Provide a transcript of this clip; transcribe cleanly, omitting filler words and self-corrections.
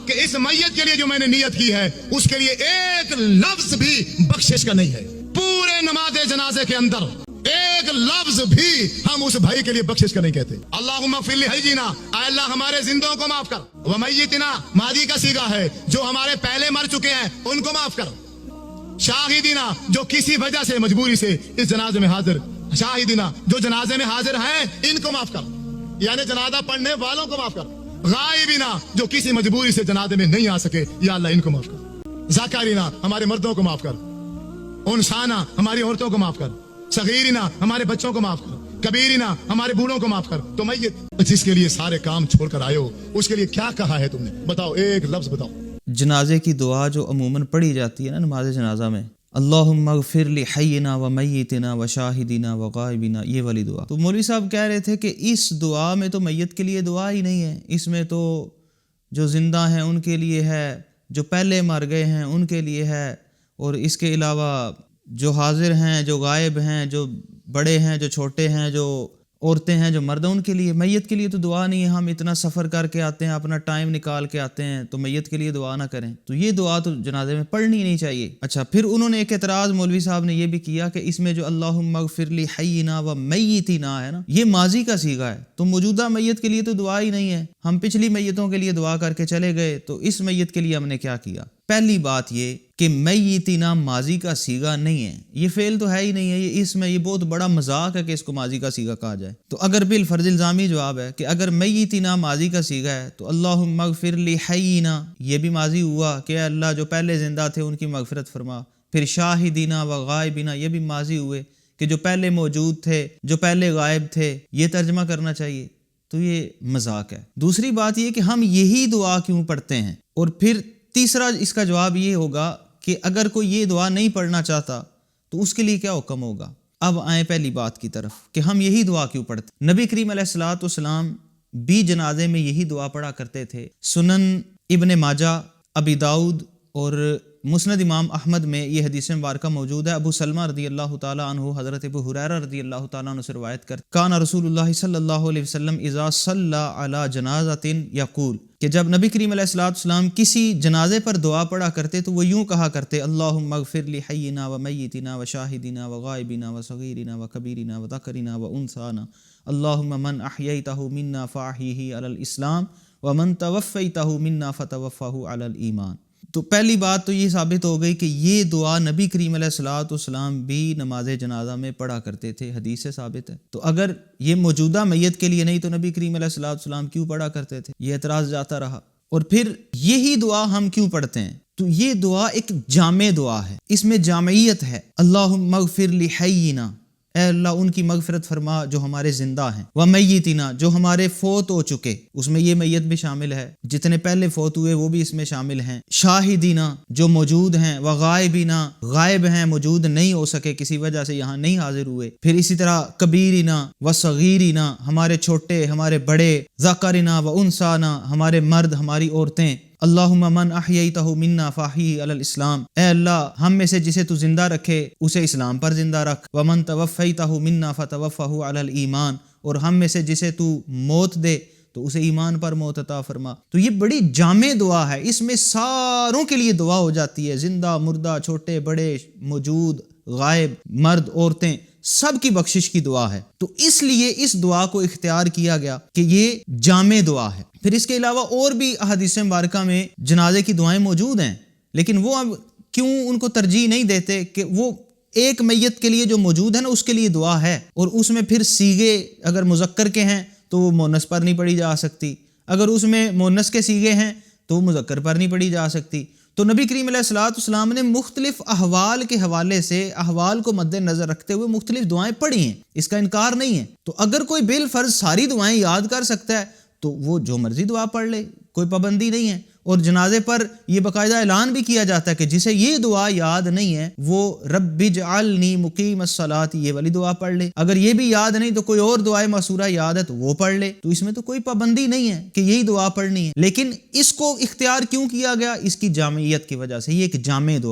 کہ اس میت کے لیے جو میں نے نیت کی ہے اس کے لیے ایک لفظ بھی بخشش کا نہیں ہے. پورے نماز جنازے کے اندر ایک لفظ بھی ہم اس بھائی کے لیے بخشش کا نہیں کہتے. اللہم اغفر لحینا، اے اللہ ہمارے زندوں کو معاف کر. ومیتنا ماضی کا صیغہ ہے، جو ہمارے پہلے مر چکے ہیں ان کو معاف کر. شاہدینا، جو کسی وجہ سے مجبوری سے اس جنازے میں حاضر، شاہدینا جو جنازے میں حاضر ہیں ان کو معاف کر، یعنی جنازہ پڑھنے والوں کو معاف کر. غائبینا، جو کسی مجبوری سے جنازے میں نہیں آ سکے، یا اللہ ان کو معاف کر. ذاکرینا، ہمارے مردوں کو معاف کر. انسانا، ہماری عورتوں کو معاف کر. صغیرنا، ہمارے بچوں کو معاف کر. کبیرنا، ہمارے بوڑھوں کو معاف کر. تو میت جس کے لیے سارے کام چھوڑ کر آئے ہو اس کے لیے کیا کہا ہے تم نے؟ بتاؤ، ایک لفظ بتاؤ. جنازے کی دعا جو عموماً پڑھی جاتی ہے نا نماز جنازہ میں، اللہم اغفر لحینا و میتنا و شاہدینا و غائبینا، یہ والی دعا. تو مولوی صاحب کہہ رہے تھے کہ اس دعا میں تو میت کے لیے دعا ہی نہیں ہے، اس میں تو جو زندہ ہیں ان کے لیے ہے، جو پہلے مر گئے ہیں ان کے لیے ہے، اور اس کے علاوہ جو حاضر ہیں، جو غائب ہیں، جو بڑے ہیں، جو چھوٹے ہیں، جو عورتیں ہیں، جو مرد ہیں، ان کے لیے. میت کے لیے تو دعا نہیں ہے. ہم اتنا سفر کر کے آتے ہیں، اپنا ٹائم نکال کے آتے ہیں، تو میت کے لیے دعا نہ کریں. تو یہ دعا تو جنازے میں پڑھنی نہیں چاہیے. اچھا، پھر انہوں نے ایک اعتراض مولوی صاحب نے یہ بھی کیا کہ اس میں جو اللہم اغفر لحینا و میتنا ہے نا، یہ ماضی کا صیغہ ہے، تو موجودہ میت کے لیے تو دعا ہی نہیں ہے. ہم پچھلی میتوں کے لیے دعا کر کے چلے گئے، تو اس میت کے لیے ہم نے کیا کیا؟ پہلی بات یہ کہ میتنا ماضی کا صیغہ نہیں ہے، یہ فعل تو ہے ہی نہیں ہے. یہ اس میں یہ بہت بڑا مذاق ہے کہ اس کو ماضی کا صیغہ کہا جائے. تو اگر بالفرض الزامی جواب ہے کہ اگر میتنا ماضی کا صیغہ ہے تو اللہم اغفر لحینا یہ بھی ماضی ہوا کہ اے اللہ جو پہلے زندہ تھے ان کی مغفرت فرما. پھر شاہدینا و غائبینا یہ بھی ماضی ہوئے کہ جو پہلے موجود تھے، جو پہلے غائب تھے، یہ ترجمہ کرنا چاہیے. تو یہ مذاق ہے. دوسری بات یہ کہ ہم یہی دعا کیوں پڑھتے ہیں. اور پھر تیسرا اس کا جواب یہ ہوگا کہ اگر کوئی یہ دعا نہیں پڑھنا چاہتا تو اس کے لیے کیا حکم ہوگا. اب آئیں پہلی بات کی طرف کہ ہم یہی دعا کیوں پڑھتے. نبی کریم علیہ الصلوۃ والسلام بھی جنازے میں یہی دعا پڑھا کرتے تھے. سنن ابن ماجہ، ابی داؤد اور مسند امام احمد میں یہ حدیث مبارکہ موجود ہے. ابو سلمہ رضی اللہ تعالیٰ عنہ حضرت ابو ہریرہ رضی اللہ تعالیٰ عنہ سے روایت کرتے کان رسول اللہ صلی اللہ علیہ وسلم اذا صلی علی جنازۃ یقول، کہ جب نبی کریم علیہ الصلوۃ والسلام کسی جنازے پر دعا پڑھا کرتے تو وہ یوں کہا کرتے اللہم اغفر لحینا و میتنا و شاہدینا و غائبینا و صغیرنا و کبیرنا و ذکرنا و انثانا اللہم من احییتہ منا فاحیہ علی الاسلام و من توفیتہ منا فتوفہ علی الایمان. تو پہلی بات تو یہ ثابت ہو گئی کہ یہ دعا نبی کریم علیہ الصلوۃ والسلام بھی نماز جنازہ میں پڑھا کرتے تھے، حدیث سے ثابت ہے. تو اگر یہ موجودہ میت کے لیے نہیں تو نبی کریم علیہ الصلوۃ والسلام کیوں پڑھا کرتے تھے؟ یہ اعتراض جاتا رہا. اور پھر یہی دعا ہم کیوں پڑھتے ہیں؟ تو یہ دعا ایک جامع دعا ہے، اس میں جامعیت ہے. اللہم اغفر لحینا، اے اللہ ان کی مغفرت فرما جو ہمارے زندہ ہیں، و میتنا جو ہمارے فوت ہو چکے، اس میں یہ میت بھی شامل ہے، جتنے پہلے فوت ہوئے وہ بھی اس میں شامل ہیں. شاہدینا جو موجود ہیں، و غائبینا غائب ہیں، موجود نہیں ہو سکے کسی وجہ سے یہاں نہیں حاضر ہوئے. پھر اسی طرح کبیرنا و صغیرنا ہمارے چھوٹے ہمارے بڑے، ذکرنا و انثانا ہمارے مرد ہماری عورتیں. اللہم من احییتہ منا فاحیہ علی الاسلام، اے اللہ ہم میں سے جسے تو زندہ رکھے اسے اسلام پر زندہ رکھ. ومن توفیتہ منا فتوفہ علی الایمان، اور ہم میں سے جسے تو موت دے تو اسے ایمان پر موت عطا فرما. تو یہ بڑی جامع دعا ہے، اس میں ساروں کے لیے دعا ہو جاتی ہے، زندہ مردہ چھوٹے بڑے موجود غائب مرد عورتیں سب کی بخشش کی دعا ہے. تو اس لیے اس دعا کو اختیار کیا گیا کہ یہ جامع دعا ہے. پھر اس کے علاوہ اور بھی احادیث مبارکہ میں جنازے کی دعائیں موجود ہیں، لیکن وہ اب کیوں ان کو ترجیح نہیں دیتے کہ وہ ایک میت کے لیے جو موجود ہے نا اس کے لیے دعا ہے، اور اس میں پھر صیغے اگر مذکر کے ہیں تو وہ مؤنث پر نہیں پڑھی جا سکتی، اگر اس میں مؤنث کے صیغے ہیں تو وہ مذکر پر نہیں پڑھی جا سکتی. تو نبی کریم علیہ الصلوۃ والسلام نے مختلف احوال کے حوالے سے احوال کو مد نظر رکھتے ہوئے مختلف دعائیں پڑھی ہیں، اس کا انکار نہیں ہے. تو اگر کوئی بالفرض ساری دعائیں یاد کر سکتا ہے تو وہ جو مرضی دعا پڑھ لے، کوئی پابندی نہیں ہے. اور جنازے پر یہ باقاعدہ اعلان بھی کیا جاتا ہے کہ جسے یہ دعا یاد نہیں ہے وہ رب اجعلنی مقیم الصلاۃ یہ والی دعا پڑھ لے. اگر یہ بھی یاد نہیں تو کوئی اور دعائے معصورہ یاد ہے تو وہ پڑھ لے. تو اس میں تو کوئی پابندی نہیں ہے کہ یہی دعا پڑھنی ہے، لیکن اس کو اختیار کیوں کیا گیا؟ اس کی جامعیت کی وجہ سے. یہ ایک جامع دعا